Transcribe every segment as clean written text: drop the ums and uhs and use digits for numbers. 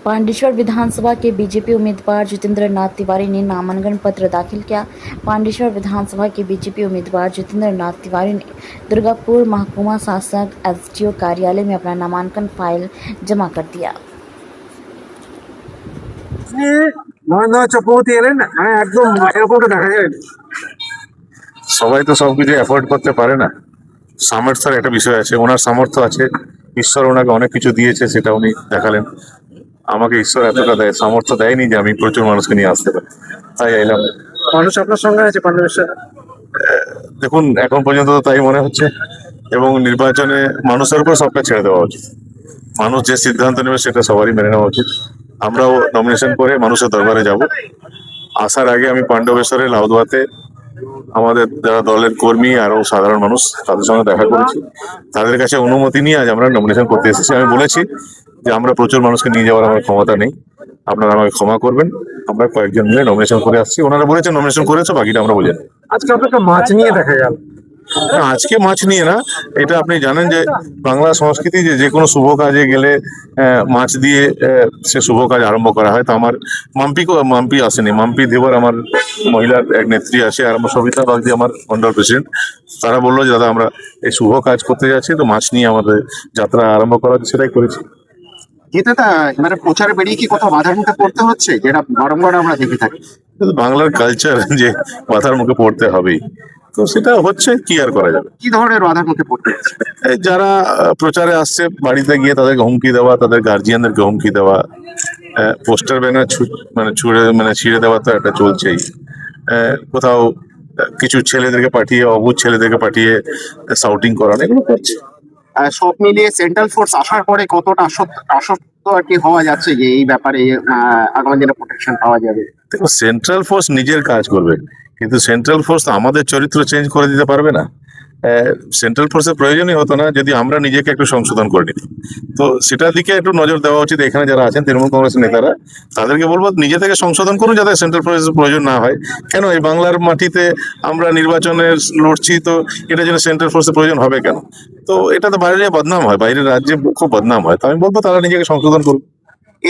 पांडेश्वर विधानसभा के बीजेपी उम्मीदवार जितेंद्र नाथ तिवारी ने नामांकन पत्र दाखिल किया। पांडेश्वर विधानसभा के बीजेपी उम्मीदवार जितेंद्र नाथ तिवारी ने दुर्गापुर महकुमा शासक एसडीओ कार्यालय में अपना नामांकन फाइल जमा कर दिया। সবাই তো সবকিছু অ্যাফোর্ড করতে পারে না। সামর্থ্যের একটা বিষয় আছে, ওনার সামর্থ্য আছে, ঈশ্বর ওনাকে অনেক কিছু দিয়েছে, সেটা উনি দেখালেন। আমাকে ঈশ্বর এতটা দেয়, সামর্থ্য দেয়নি যে আমি প্রচুর মানুষকে নিয়ে আসতে পারি, তাই এলাম। মানুষ আপনার সঙ্গে আছে পাণ্ডবেশ্বর? দেখুন, এখন পর্যন্ত তো তাই মনে হচ্ছে, এবং নির্বাচনে মানুষের উপর সবটা ছেড়ে দেওয়া উচিত। মানুষ যে সিদ্ধান্ত নেবে সেটা সবারই মেনে নেওয়া উচিত। আমরাও নমিনেশন করে মানুষের দরবারে যাব। আসার আগে আমি পাণ্ডবেশ্বরের লাউদুয়াতে আমাদের যারা দলের কর্মী আরো সাধারণ মানুষ তাদের সঙ্গে দেখা করেছি, তাদের কাছে অনুমতি নিয়ে আজ আমরা নমিনেশন করতে এসেছি। আমি বলেছি যে আমরা প্রচুর মানুষকে নিয়ে যাওয়ার আমার ক্ষমতা নেই, আপনারা আমাকে ক্ষমা করবেন, আমরা কয়েকজন মিলে নমিনেশন করে আসছি। ওনারা বলেছেন নমিনেশন করেছো, বাকিটা আমরা বুঝে নেব। আজকে আপনাকে মাছ নিয়ে দেখা গেল। না, আজকে মাছ নিয়ে না, এটা আপনি জানেন যে বাংলা সংস্কৃতি যে কোনো শুভ কাজে গেলে মাছ দিয়ে সে শুভ কাজ আরম্ভ করা হয়। তো আমার মাম্পি আসেনি, মাম্পি দেবার আমার মহিলার এক নেত্রী আছে, আর আমার সবিতা বাগদি আমার মন্ডল প্রেসিডেন্ট। তারা বললো যে দাদা আমরা এই শুভ কাজ করতে যাচ্ছি, তো মাছ নিয়ে আমাদের যাত্রা আরম্ভ করা হচ্ছে, সেটাই করেছি। যেটা মানে প্রচারে বেরিয়ে কি কোথাও বাধার মুখে পড়তে হচ্ছে, যেটা বারংবার আমরা দেখে থাকি? কিন্তু বাংলার কালচার যে বাধার মুখে পড়তে হবেই, তো সেটা হচ্ছে, কি আর করা যাবে। কি ধরনের বাধার মুখে পড়তে হচ্ছে? এই যারা প্রচারে আসছে বাড়িতে গিয়ে তাদেরকে হুমকি দেওয়া, তাদের গার্জিয়ানদেরকে হুমকি দেওয়া, পোস্টার ব্যানার ছিঁড়ে দেওয়া তো একটা চলছেই। কোথাও কিছু ছেলেদেরকে পাঠিয়ে, অবুঝ ছেলেদেরকে পাঠিয়ে সাউটিং করানো, এগুলো করছে। সব মিলিয়ে সেন্ট্রাল ফোর্স আসার পরে কতটা আশ্বস্ত আর কি হওয়া যাচ্ছে যে এই ব্যাপারে আগামী দিনে প্রোটেকশন পাওয়া যাবে? দেখো, সেন্ট্রাল ফোর্স নিজের কাজ করবে, কিন্তু সেন্ট্রাল ফোর্স আমাদের চরিত্র চেঞ্জ করে দিতে পারবে না। সেন্ট্রাল ফোর্সের প্রয়োজনই হতো না যদি আমরা নিজেকে একটু সংশোধন করে নিতাম। তো সেটার দিকে একটু নজর দেওয়া উচিত। এখানে যারা আছেন তৃণমূল কংগ্রেসের নেতারা, তাদেরকে বলবো নিজে থেকে সংশোধন করুন, যাতে সেন্ট্রাল ফোর্সের প্রয়োজন না হয়। কেন এই বাংলার মাটিতে আমরা নির্বাচনে লড়ছি, তো এটা যেন সেন্ট্রাল ফোর্সের প্রয়োজন হবে কেন? তো এটা তো বাইরে বদনাম হয়, বাইরের রাজ্যে খুব বদনাম হয়। তো আমি বলবো তারা নিজেকে সংশোধন করুন।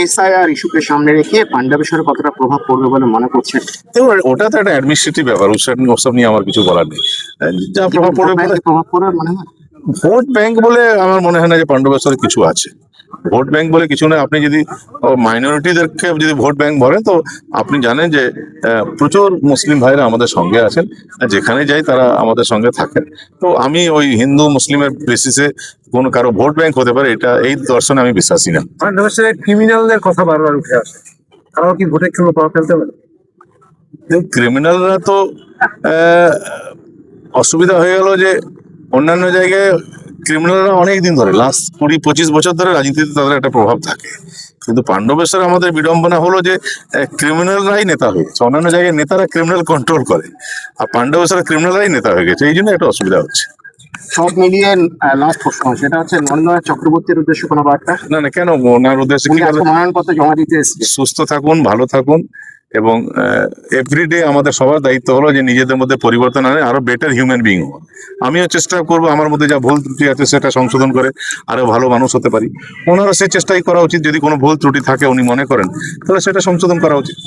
এসআইআর ইস্যুকে সামনে রেখে পাণ্ডবেশ্বরে কতটা প্রভাব পড়বে বলে মনে করছেন? দেখুন, ওটা তো একটা অ্যাডমিনিস্ট্রেটিভ ব্যাপার, ওসব নিয়ে আমার কিছু বলার নেই। যা প্রভাব পড়বে, প্রভাব পড়বে মনে হয়। ভোট ব্যাংক বলে আমার মনে হয় না যে পাণ্ডবেশ্বরে কিছু আছে। ভোট ব্যাংক বলে কিছু না। আপনি যদি মাইনরিটিদেরকে যদি ভোট ব্যাংক বলেন, তো আপনি জানেন যে প্রচুর মুসলিম ভাইরা আমাদের সঙ্গে আছেন, যেখানে যাই তারা আমাদের সঙ্গে থাকেন। তো আমি ওই হিন্দু মুসলিমের বেসিসে কোনো কারো ভোট ব্যাংক হতে পারে, এই দর্শনে আমি বিশ্বাসী না। পাণ্ডবেশ্বরে ক্রিমিনালদের কথা বারবার উঠে আসে, তারাও কি ভোটের জন্য প্রভাব ফেলতে পারে? ক্রিমিনালরা তো অসুবিধা হয়ে গেল যে অন্যান্য জায়গায় ক্রিমিনালরা অনেকদিন ধরে, লাস্ট 20-25 বছর ধরে রাজনীতিতে তাদের একটা প্রভাব থাকে, কিন্তু পাণ্ডবেশ্বরে আমাদের বিড়ম্বনা হলো যে ক্রিমিনালরাই নেতা হয়ে গেছে। অন্যান্য জায়গায় নেতারা ক্রিমিনাল কন্ট্রোল করে, আর পাণ্ডবেশ্বরে ক্রিমিনালরাই নেতা হয়ে গেছে, এই জন্য একটা অসুবিধা হচ্ছে। সব মিলিয়ে লাস্ট প্রশ্ন, সেটা হচ্ছে নন্দন চক্রবর্তীর উদ্দেশ্যে কোনো বার্তা? না না, কেন ওনার উদ্দেশ্যে কি? মনোনয়নপত্র জমা দিতে এসেছে। সুস্থ থাকুন, ভালো থাকুন, এবং এভরিডে আমাদের সবার দায়িত্ব হলো যে নিজেদের মধ্যে পরিবর্তন আনে, আরো বেটার হিউম্যান বিং হওয়া। আমিও চেষ্টা করবো আমার মধ্যে যা ভুল ত্রুটি আছে সেটা সংশোধন করে আরো ভালো মানুষ হতে পারি। ওনারও সে চেষ্টাই করা উচিত, যদি কোনো ভুল ত্রুটি থাকে উনি মনে করেন, তাহলে সেটা সংশোধন করা উচিত।